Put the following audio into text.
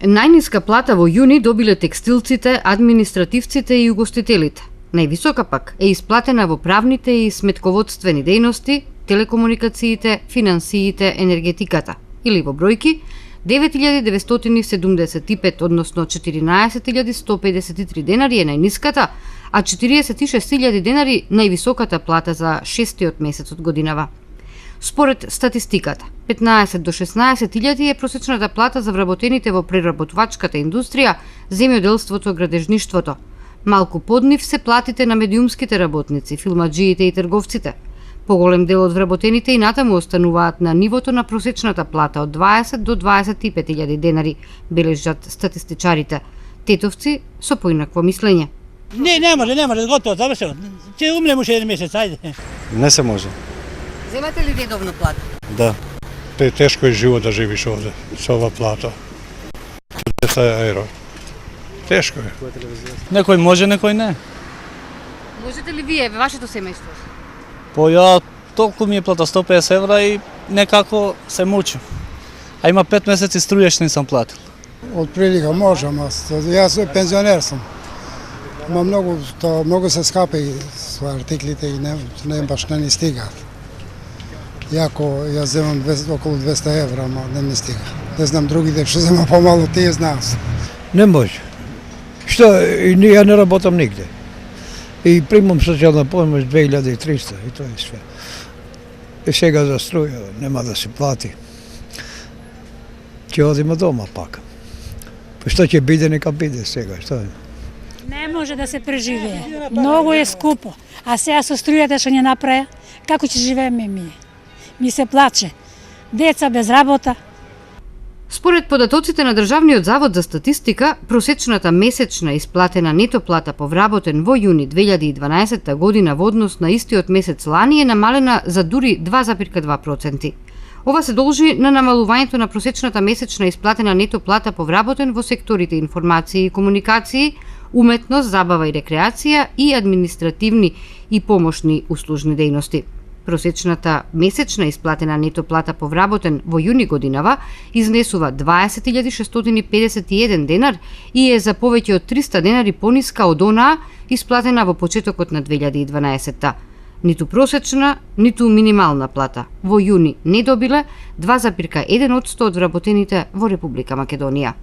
Најниска плата во јуни добиле текстилците, административците и угостителите. Највисока пак е исплатена во правните и сметководствени дејности, телекомуникациите, финансиите, енергетиката. Или во бројки 9.975, односно 14.153 денари е најниската, а 46.000 денари највисоката плата за 6-тиот месец од годинава. Според статистиката, 15 до 16.000 е просечната плата за вработените во преработвачката индустрија, земјоделството, градежништвото. Малку под нив се платите на медиумските работници, филмаџиите и трговците. Поголем дел од вработените и натаму остануваат на нивото на просечната плата од 20 до 25.000 денари, бележат статистичарите. Тетовци со поинакво мислење. Не може, готово, завршено. Ќе умрем уште еден месец, ајде. Не се може. Земате ли редовно плата? Да. Тешко е живот да живиш овде со ова плата. 40 евро. Тешко е. Некој може, некој не. Можете ли вие, вашето семејство? По ја толку ми е плата 150 евра и некако се мучам. А има 5 месеци струја што не сам платил. Од прилика можам, јас пензионер сум. Ма многу се скапи со артиклите и не баш не ни стигаат. Јако јас земам околу 200 евра, ама не ми стига. Не знам другите што зема помалу, тие знаат. Не може. Што, ја не работам нигде. И примам социјална помош 2300 и тоа е све. И сега за струја нема да се плати. Ќе одиме дома пак. Па што ќе биде, нека биде сега, што е? Не може да се преживее. Многу е скупо. А сега со струјата што ни направи, како ќе живееме ми? Ми се плаче. Деца без работа. Според податоците на Државниот завод за статистика, просечната месечна исплатена нето плата по вработен во јуни 2012 година во однос на истиот месец лани е намалена за дури 2,2%. Ова се должи на намалувањето на просечната месечна исплатена нето плата по вработен во секторите информации и комуникации, уметност, забава и рекреација и административни и помошни услужни дејности. Просечната месечна исплатена нето плата по вработен во јуни годинава изнесува 20.651 денар и е за повеќе од 300 денари пониска од онаа исплатена во почетокот на 2012-та. Ниту просечна, ниту минимална плата во јуни не добиле 2,1% од вработените во Република Македонија.